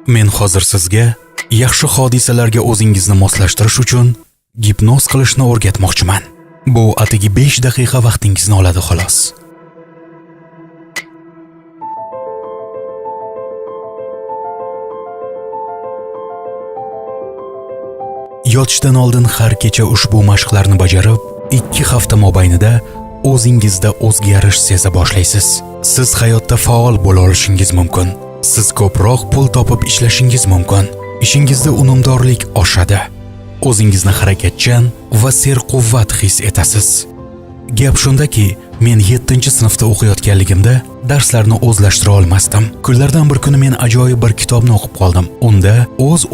Men hozir sizga yaxshi hodisalarga o'zingizni moslashtirish uchun gipnoz qilishni o'rgatmoqchiman. Bu atigi 5 daqiqa vaqtingizni oladi xolos. Yotishdan oldin har kecha ushbu mashqlarni bajarib, 2 hafta mobaynida o'zingizda o'zgarish seza boshlaysiz. Siz hayotda faol bo'la olishingiz mumkin. Siz ko'proq pul topib ishlashingiz mumkin. Ishingizda unumdorlik oshadi. O'zingizni harakatchan va serquvvat his etasiz. Gap shundaki, men 7-sinfda o'qiyotganligimda darslarni o'zlashtira olmasdim. Kunlardan bir kuni men ajoyib bir kitobni o'qib qoldim. Unda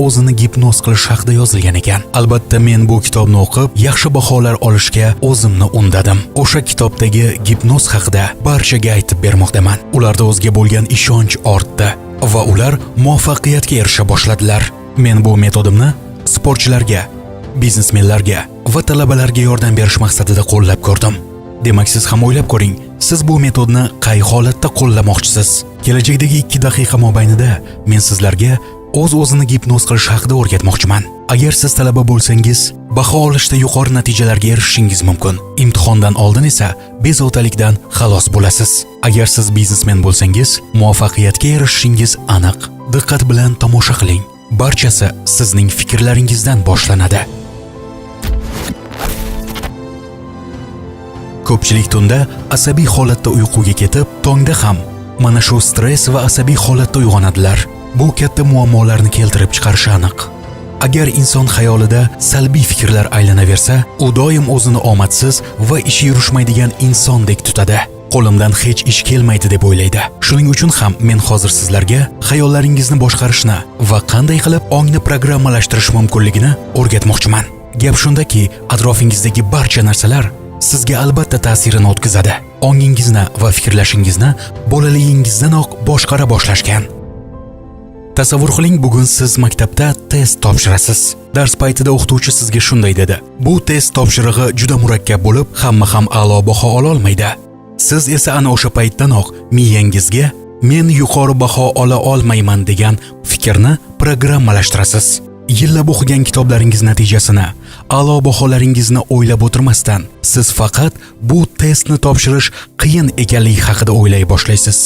o'zini gipnoz qilish haqida yozilgan ekan. Albatta men bu kitobni o'qib, yaxshi baholar olishga o'zimni undadim. O'sha kitobdagi gipnoz haqida barchaga aytib bermoqdaman. Ularda o'zga bo'lgan ishonch ortdi va ular muvaffaqiyatga erisha boshladilar. Men bu metodimni sportchilarga, biznesmenlarga va talabalarga yordam berish maqsadida qo'llab ko'rdim. Demak, siz ham o'ylab ko'ring, siz bu metodni qay holatda qo'llamoqchisiz? Kelajakdagi 2 daqiqa mobaynida men sizlarga o'zini gipnoz qilish haqida o'rgatmoqchiman. Agar siz talaba bo'lsangiz, baho olishda yuqori natijalarga erishishingiz mumkin. Imtihondan oldin esa bezovtalikdan xalos bo'lasiz. Agar siz biznesmen bo'lsangiz, muvaffaqiyatga erishishingiz aniq. Diqqat bilan tomosha qiling. Barchasi sizning fikrlaringizdan boshlanadi. Ko'pchilik tunda asabiy holatda uyquga ketib, tongda ham mana shu stress va asabiy holatda uyg'onadilar. Bu katta muammolarni keltirib chiqarishi aniq. Agar inson xayolida salbiy fikrlar aylanaversa, u doim o'zini omadsiz va ishi yurishmaydigan insondek tutadi. Qo'limdan hech ish kelmaydi deb o'ylaydi. Shuning uchun ham men hozir sizlarga xayollaringizni boshqarishni va qanday qilib ongni programmalashtirish mumkinligini o'rgatmoqchiman. Gap shundaki, atrofingizdagi barcha narsalar sizga albatta ta'sirini o'tkazadi. Ongingizni va fikrlashingizni bolaligingizdan boshqara boshlashgan. Tasavvur qiling, bugun siz maktabda test topshirasiz. Dars paytida o'qituvchi sizga shunday dedi: "Bu test topshirig'i juda murakkab bo'lib, hamma ham a'lo baho ola olmaydi." Siz esa ana o'sha paytdanoq miyangizga "Men yuqori baho ola olmayman" degan fikrni programmalashtirasiz. Yillab o'qigan kitoblaringiz natijasini, a'lo baholaringizni o'ylab o'tirmasdan, siz faqat bu testni topshirish qiyin ekanligi haqida o'ylay boshlaysiz.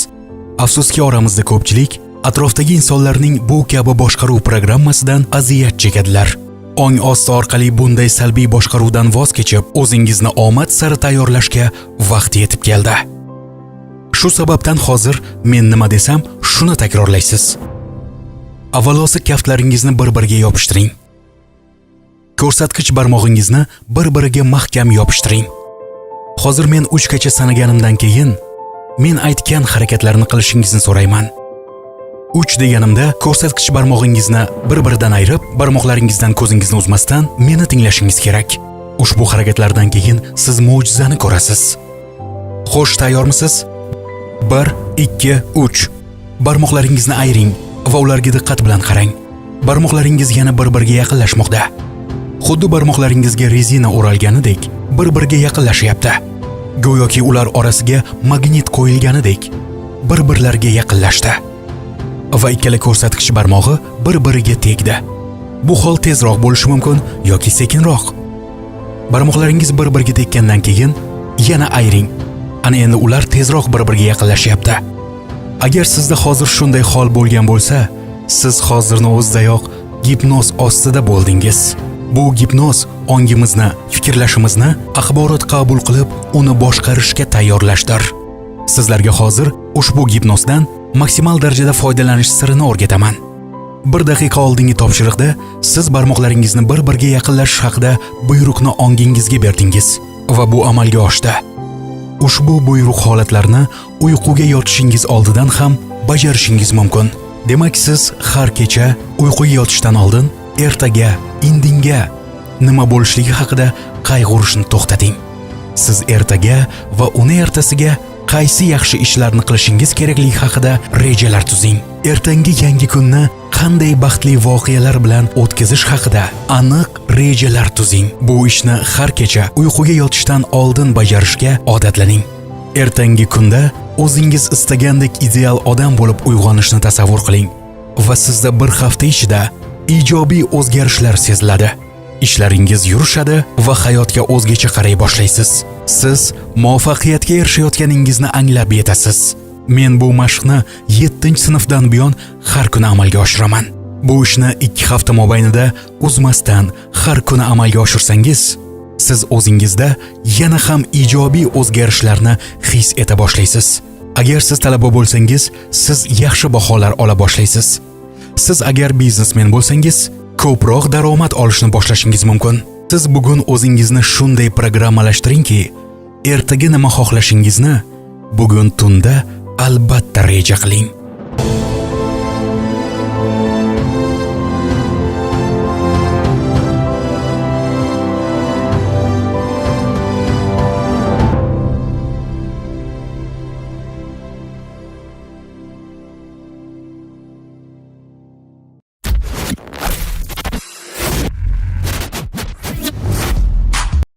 Afsuski, oramizda ko'pchilik atrofdagi insonlarning bu kabi boshqaruv programmasidan aziyat chekadilar. Ong osti orqali bunday salbiy boshqaruvdan voz kechib, o'zingizni omad sari tayyorlashga vaqt yetib keldi. Shu sababdan hozir men nima desam, shuni takrorlaysiz. Avvalosi kaftlaringizni bir-biriga yopishtiring. Ko'rsatkich barmog'ingizni bir-biriga mahkam yopishtiring. Hozir men 3 gacha sanaganimdan keyin men aytgan harakatlarni qilishingizni so'rayman. 3 deganimda ko'rsatkich barmog'ingizni bir-biridan ayirib, barmoqlaringizdan ko'zingizni uzmasdan meni tinglashingiz kerak. Ushbu harakatlardan keyin siz mo'jizani ko'rasiz. Xo'sh, tayyormisiz? 1, 2, 3. Barmoqlaringizni ayiring va ularga diqqat bilan qarang. Barmoqlaringiz yana bir-biriga yaqinlashmoqda. Xuddi barmoqlaringizga rezina o'ralganidek bir-biriga yaqinlashyapti. Go'yoki ular orasiga magnit qo'yilganidek bir-birlariga yaqinlashdi. Va ikkala ko'rsatkich barmog'i bir-biriga tegdi. Bu hol tezroq bo'lishi mumkin yoki sekinroq. Barmoqlaringiz bir-biriga tekkandan keyin yana ayiring. Ana endi ular tezroq bir-biriga yaqinlashyapti. Agar sizda hozir shunday hol bo'lgan bo'lsa, siz hozirni o'zidayoq gipnoz ostida bo'ldingiz. Bu gipnoz ongimizni, fikrlashimizni axborot qabul qilib, uni boshqarishga tayyorlashdir. Sizlarga hozir ushbu gipnozdan maksimal darajada foydalanish sirini o'rgataman. 1 daqiqa oldingi topshiriqda siz barmoqlaringizni bir-biriga yaqinlashish haqida buyruqni ongingizga berdingiz va bu amalga oshdi. Ushbu buyruq holatlarni uyquga yotishingiz oldidan ham bajarishingiz mumkin. Demak, siz har kecha uyquga yotishdan oldin ertaga, indinga nima bo'lishligi haqida qayg'urishni to'xtating. Siz ertaga va uni ertasiga qaysi yaxshi ishlarni qilishingiz kerakligi haqida rejalar tuzing. Ertangi yangi kunni qanday baxtli voqealar bilan o'tkazish haqida aniq rejalar tuzing. Bu ishni har kecha uyquga yotishdan oldin bajarishga odatlaning. Ertangi kunda o'zingiz istagandek ideal odam bo'lib uyg'onishni tasavvur qiling. va sizda bir hafta ichida ijobiy o'zgarishlar seziladi. Ishlaringiz yurishadi va hayotga o'zgacha qaray boshlaysiz. Siz muvaffaqiyatga erishayotganingizni anglab yetasiz. Men bu mashqni 7-sinfdan buyon har kuni amalga oshiraman. Bu ishni 2 hafta mobaynida uzmasdan har kuni amalga oshirsangiz, siz o'zingizda yana ham ijobiy o'zgarishlarni his eta boshlaysiz. Agar siz talaba bo'lsangiz, siz yaxshi baholar ola boshlaysiz. Siz agar biznesmen bo'lsangiz, ko'proq daromad olishni boshlashingiz mumkin. Siz bugun o'zingizni shunday programmalashtiringki, ertaga nima xohlashingizni bugun tunda albatta reja qiling.